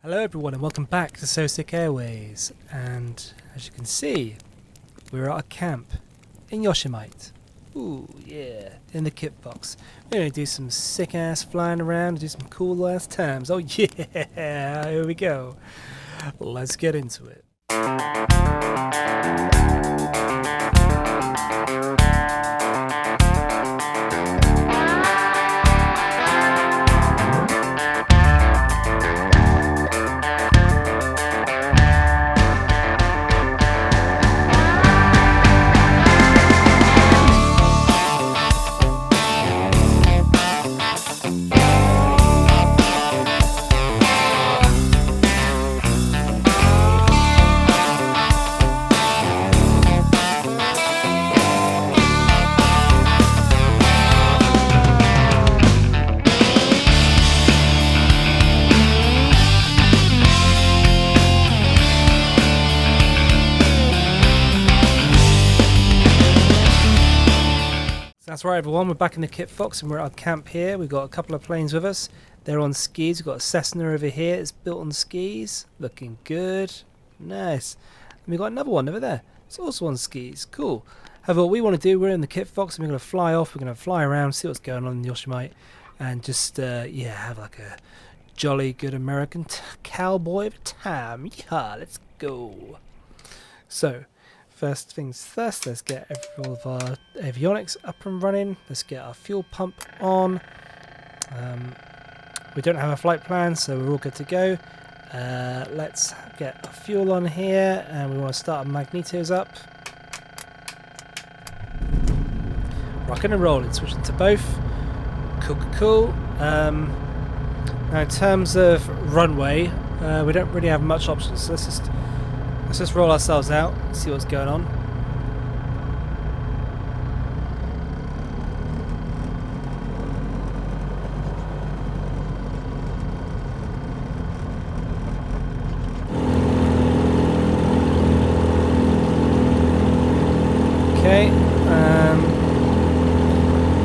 Hello everyone and welcome back to So Sick Airways, and as you can see we're at a camp in Yosemite. Ooh yeah, in the Kitfox. We're going to do some sick ass flying around and do some cool ass times. Oh yeah, here we go. Let's get into it. That's right everyone, we're back in the Kitfox and we're at our camp here. We've got a couple of planes with us. They're on skis. We've got a Cessna over here. It's built on skis. Looking good. Nice. And we've got another one over there. It's also on skis. Cool. However, what we want to do, we're in the Kitfox and we're going to fly off. We're going to fly around, see what's going on in Yosemite, and just, have like a jolly good American cowboy of a time. Yeah, let's go. So, first things first, let's get all of our avionics up and running. Let's get our fuel pump on. We don't have a flight plan, so we're all good to go. Let's get our fuel on here, and we want to start our magnetos up. Rocking and rolling, switching to both. Cool. Now in terms of runway, we don't really have much options, so let's just roll ourselves out, see what's going on. Okay,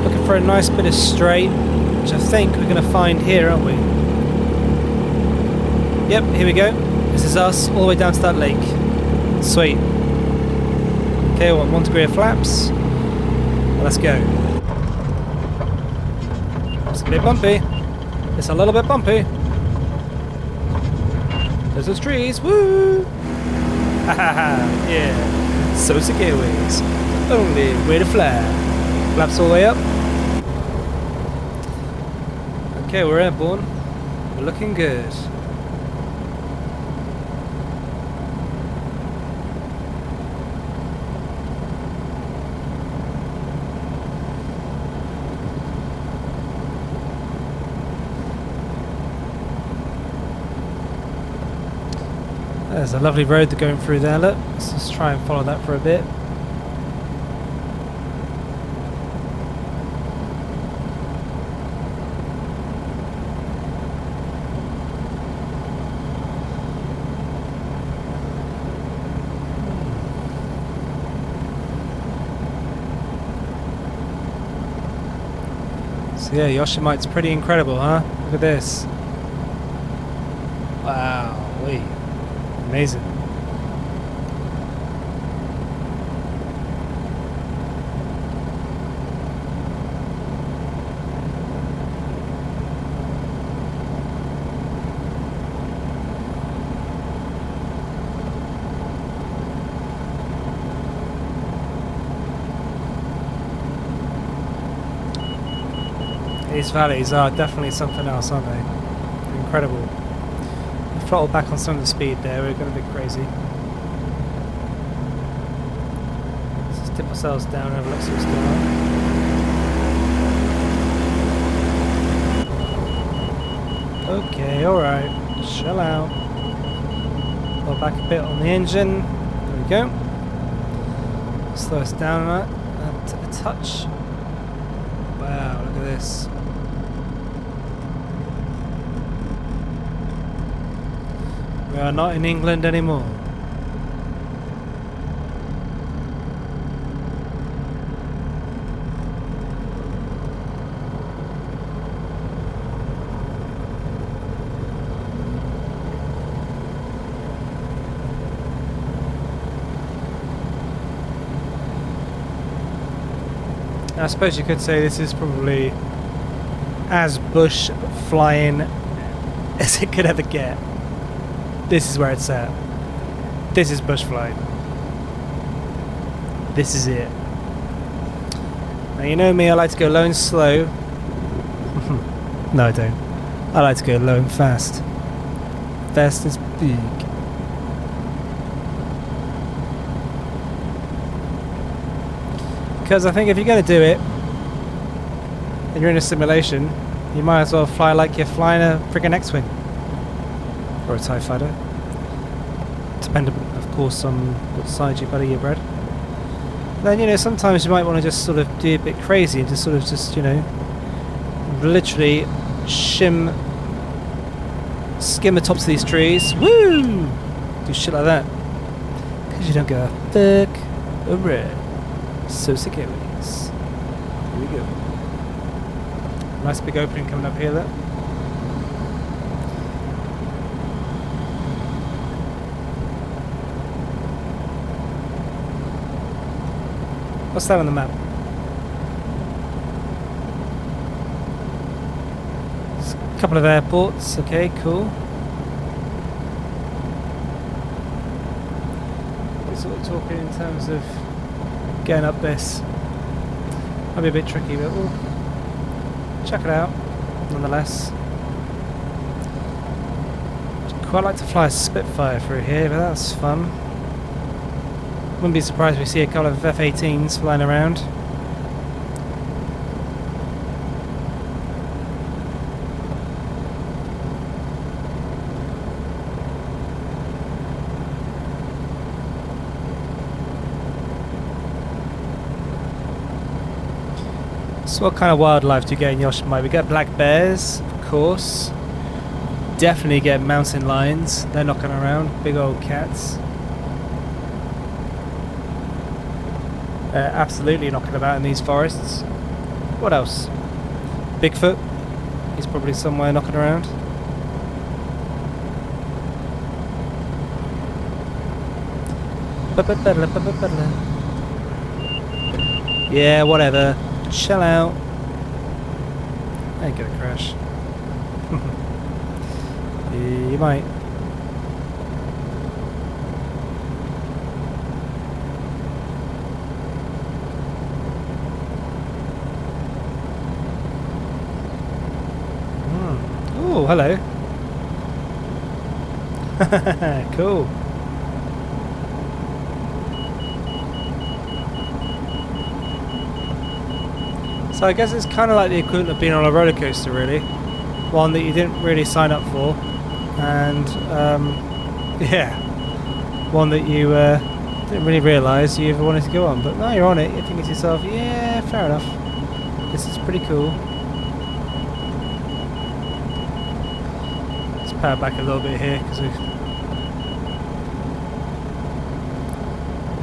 looking for a nice bit of straight, which I think we're going to find here, aren't we? Yep, here we go. This is us, all the way down to that lake. Sweet. Okay, 1 degree of flaps. Let's go. It's a bit bumpy. It's a little bit bumpy. There's those trees. Woo! Ha ha ha! Yeah. So sick airways. The only way to fly. Flaps all the way up. Okay, we're airborne. We're looking good. There's a lovely road they're going through there, look. Let's just try and follow that for a bit. So yeah, Yosemite's pretty incredible, huh? Look at this. Wow, wait. Amazing. These valleys are definitely something else, aren't they? Incredible. Throttle back on some of the speed there, we're going a bit crazy. Let's just dip ourselves down and have a look, see what's going on. Okay, alright, chill out. Pull back a bit on the engine, there we go. Slow us down on that, a touch. Wow, look at this. We are not in England anymore. Now, I suppose you could say this is probably as bush flying as it could ever get. This is where it's at. This is bush flying. This is it. Now, you know me, I like to go low and slow. No, I don't. I like to go low and fast. Fast is big. Because I think if you're going to do it, and you're in a simulation, you might as well fly like you're flying a friggin' X-Wing. Or a TIE fighter. Depending, of course, on what side you butter your bread. Then, you know, sometimes you might want to just sort of do a bit crazy and just, you know, literally skim the tops of these trees. Woo! Do shit like that. Because you don't go fuck a red. So sick areas. Here we go. Nice big opening coming up here, there. What's that on the map? There's a couple of airports. Okay, cool. We're sort of talking in terms of getting up this. Might be a bit tricky, but we'll check it out nonetheless. I'd quite like to fly a Spitfire through here, but that's fun. Wouldn't be surprised if we see a couple of F-18s flying around. So what kind of wildlife do you get in Yosemite? We get black bears, of course. Definitely get mountain lions. They're knocking around. Big old cats. Absolutely knocking about in these forests. What else? Bigfoot. He's probably somewhere knocking around. Yeah, whatever. Chill out. I ain't gonna crash. You might. Oh, hello. Cool. So I guess it's kind of like the equivalent of being on a roller coaster, really. One that you didn't really sign up for, and yeah, one that you didn't really realise you ever wanted to go on. But now you're on it, you're thinking to yourself, yeah, fair enough. This is pretty cool. Let's power back a little bit here because we've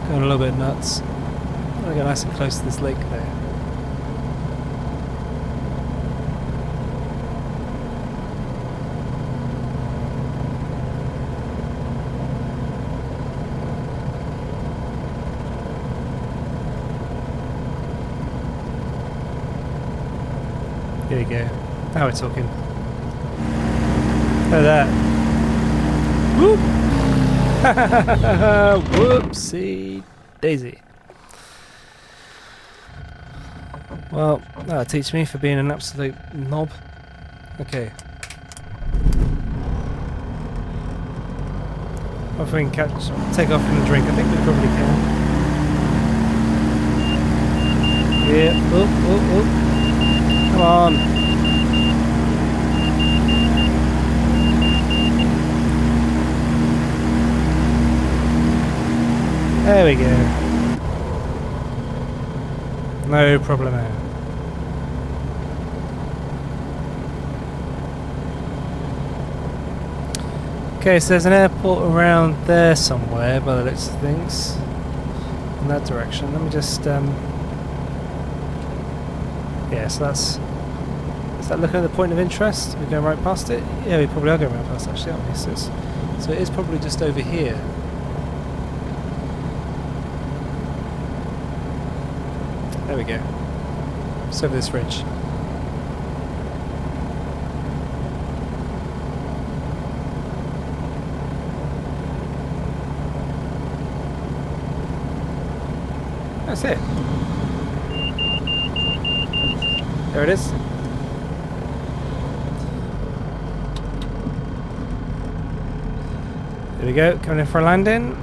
gone a little bit nuts. I want to go nice and close to this lake there. There you go. Now we're talking. Look at that. Whoop! Whoopsie daisy. Well, that'll teach me for being an absolute knob. Okay. If we can take off from the drink, I think we probably can. Yeah. Oh. Come on. There we go. No problem there. Okay, so there's an airport around there somewhere by the looks of things. In that direction. Let me just yeah, so that's... Is that looking at the point of interest? We're going right past it? Yeah, we probably are going right past it, actually, aren't we? So it is probably just over here. There we go. It's over this ridge. That's it. There it is. There we go, coming in for a landing.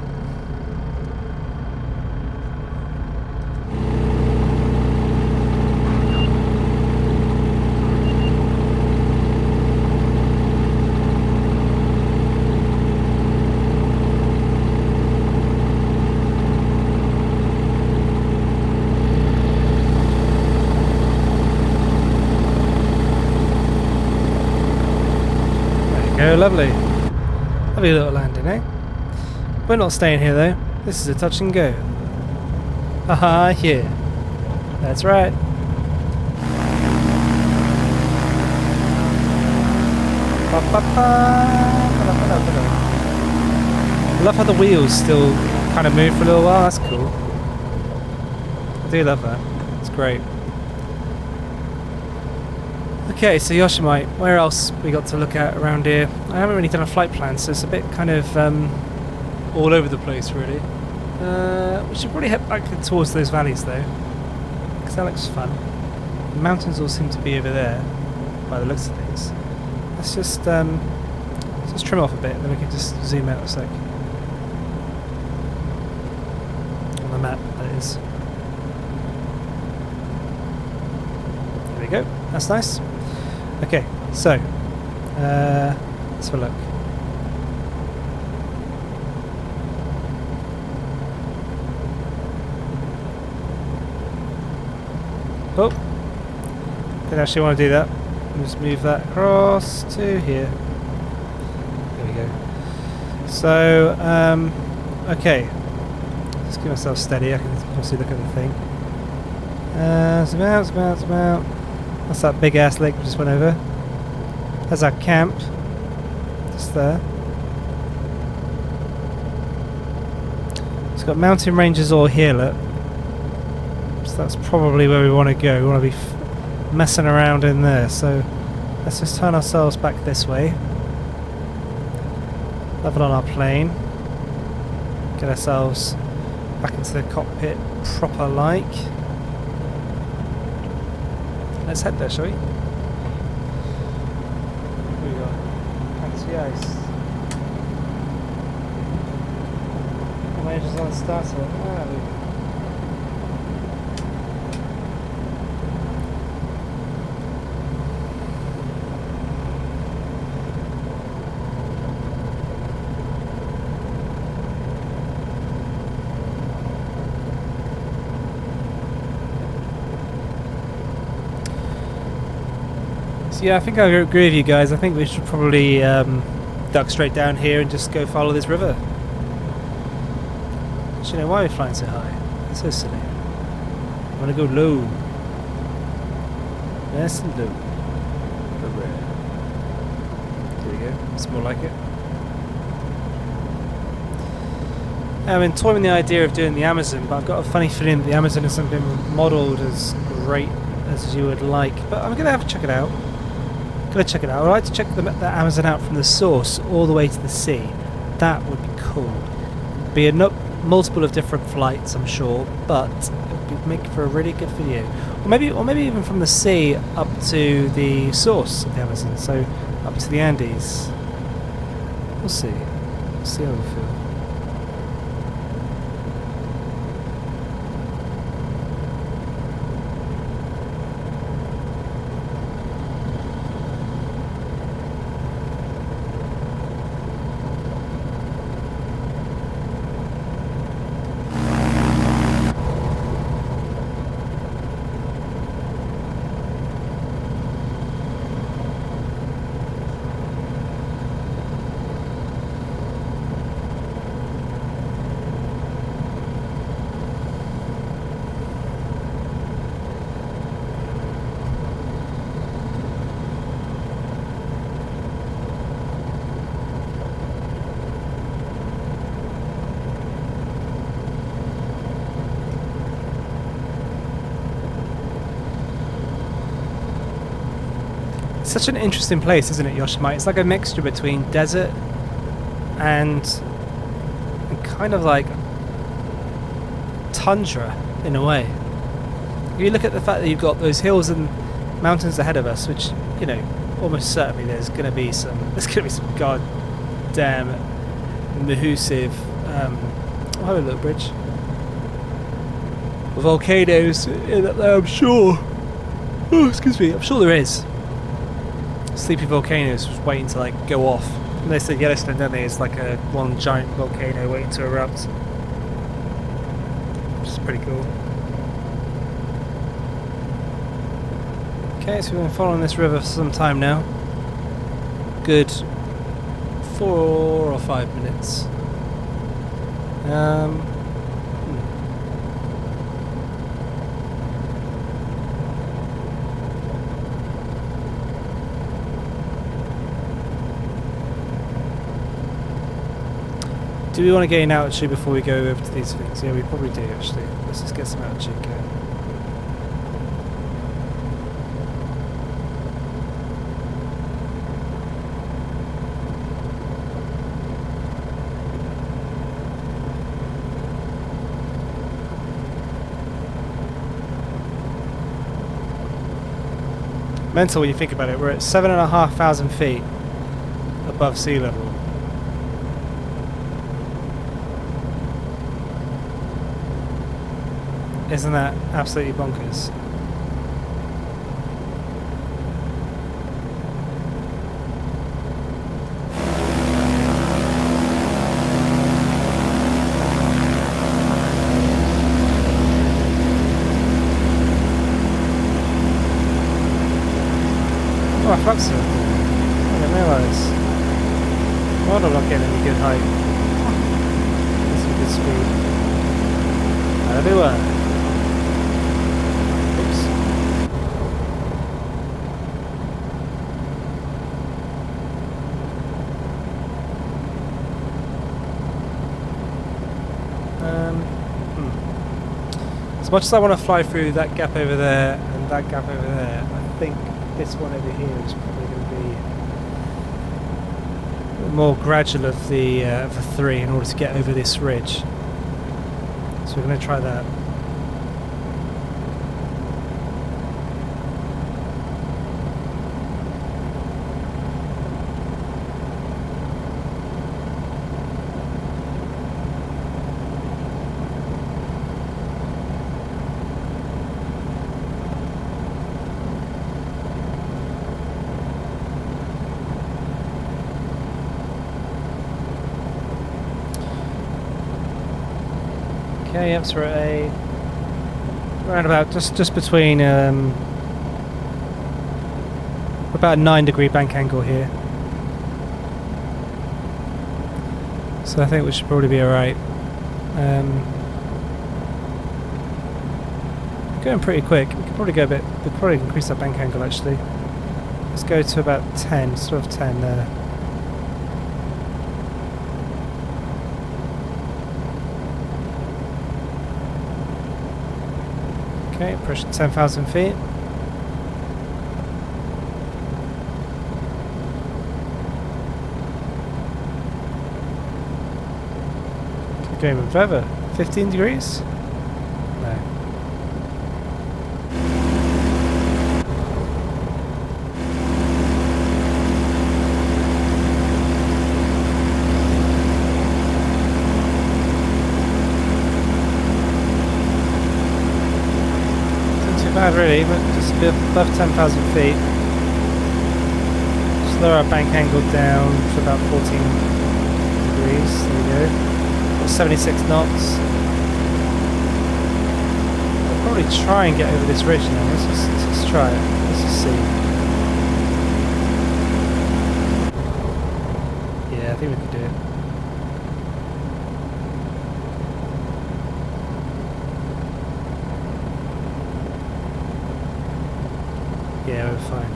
There you go, lovely. Lovely little landing, eh? We're not staying here though. This is a touch and go. Haha, yeah. That's right. I love how the wheels still kind of move for a little while. That's cool. I do love that. It's great. Okay, so Yosemite, where else we got to look at around here? I haven't really done a flight plan, so it's a bit kind of all over the place, really. We should probably head back towards those valleys, though, because that looks fun. The mountains all seem to be over there, by the looks of things. Let's just trim off a bit, and then we can just zoom out a sec. On the map, that is. There we go. That's nice. Okay, so let's have a look. Oh, didn't actually want to do that. Just move that across to here. There we go. So, okay. Just keep myself steady. I can obviously look at the thing. Zoom out, zoom out, zoom out. That's that big ass lake we just went over. There's our camp. Just there. It's got mountain ranges all here, look. So that's probably where we want to go. We want to be messing around in there. So let's just turn ourselves back this way. Level on our plane. Get ourselves back into the cockpit proper like. Let's head there, shall we? Here we go. Fancy ice. How many just on the starter? Ah, there we go. Yeah, I think I agree with you guys. I think we should probably duck straight down here and just go follow this river. But you know, why are we flying so high? It's so silly. I want to go low. Nice and low. There we go. It's more like it. I've been toying with the idea of doing the Amazon, but I've got a funny feeling that the Amazon hasn't been modelled as great as you would like. But I'm going to have to check it out. I'd like to check the Amazon out from the source all the way to the sea. That would be cool. Be a multiple of different flights, I'm sure, but it would make for a really good video. Or maybe even from the sea up to the source of the Amazon, so up to the Andes. We'll see. We'll see how we feel. such an interesting place, isn't it, Yosemite? It's like a mixture between desert and kind of like tundra in a way. If you look at the fact that you've got those hills and mountains ahead of us, which, you know, almost certainly there's going to be some goddamn massive oh, look, bridge, volcanoes in up there, I'm sure. Oh, excuse me, I'm sure there is. Sleepy volcanoes just waiting to like go off. And they said Yellowstone, don't they? It's like a one giant volcano waiting to erupt, which is pretty cool. Okay, so we've been following this river for some time now. Good 4 or 5 minutes. Do we want to get an altitude before we go over to these things? Yeah, we probably do actually. Let's just get some altitude going. Mental when you think about it. We're at 7,500 feet above sea level. Isn't that absolutely bonkers? Oh, I fluxed it. I didn't realise. Well, I'm not getting any good height. That's some good speed. That'll do it. As much as I want to fly through that gap over there and that gap over there, I think this one over here is probably going to be more gradual of the three in order to get over this ridge. So we're going to try that. Okay, yep, so we're at around about just between about a 9-degree bank angle here. So I think we should probably be alright. Going pretty quick. We could probably go a bit. We could probably increase that bank angle actually. Let's go to about 10, sort of 10 there. Okay, push 10,000 feet. Keep going even further. 15 degrees? No. Bad really, but just a bit above 10,000 feet. Just lower our bank angle down to about 14 degrees. There we go. Got 76 knots. I'll probably try and get over this ridge now. Let's try it. Let's just see. Yeah, I think we can do it. Yeah, we're fine.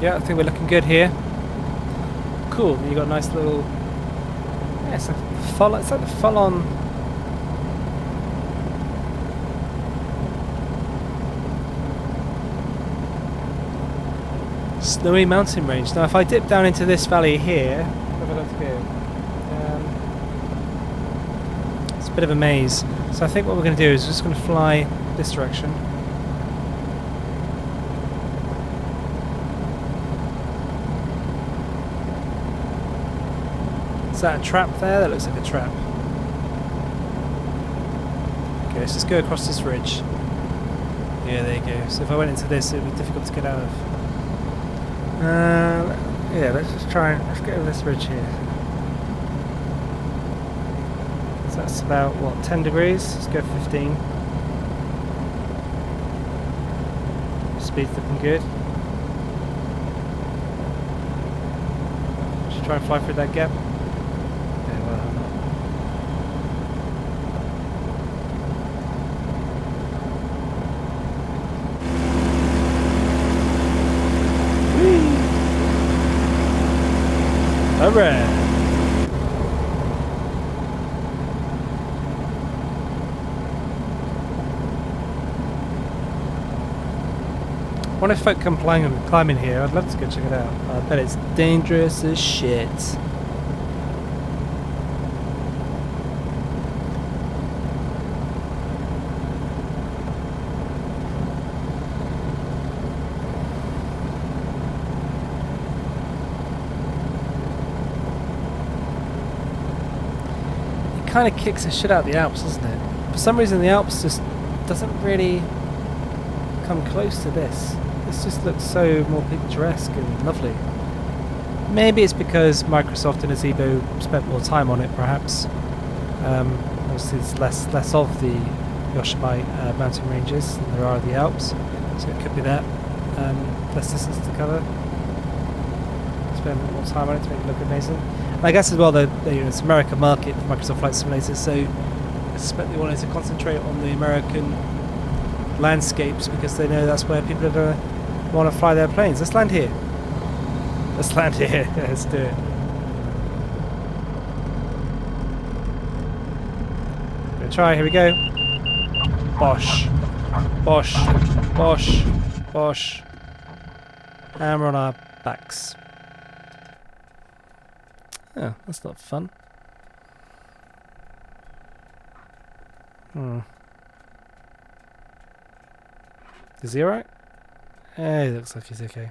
Yeah, I think we're looking good here. Cool. You got a nice little. Yeah, it's like the full-on. Snowy mountain range. Now, if I dip down into this valley here, where have I got to go? It's a bit of a maze. So I think what we're going to do is we're just going to fly this direction. Is that a trap there? That looks like a trap. Okay, let's just go across this ridge. Yeah, there you go. So if I went into this, it would be difficult to get out of. Yeah, let's just try and let's get over this ridge here. So that's about what, 10 degrees? Let's go 15. Speed's looking good. Just try and fly through that gap. Yeah, well, I'm not. Alright. I wonder if folk come climbing here. I'd love to go check it out. I bet it's dangerous as shit. Kind of kicks the shit out of the Alps, doesn't it? For some reason the Alps just doesn't really come close to this. This just looks so more picturesque and lovely. Maybe it's because Microsoft and Azibo spent more time on it, perhaps. Obviously there's less of the Yosemite mountain ranges than there are the Alps, so it could be that. Less distance to cover. Spend more time on it to make it look amazing. And I guess as well, it's American market for Microsoft Flight Simulator, so I suspect they wanted to concentrate on the American landscapes because they know that's where people are going to want to fly their planes. Let's land here. Let's land here. Let's do it. Gonna try. Here we go. Bosh. Bosh. Bosh. Bosh. And we're on our backs. Oh, that's not fun. Is he alright? Eh, he looks like he's okay.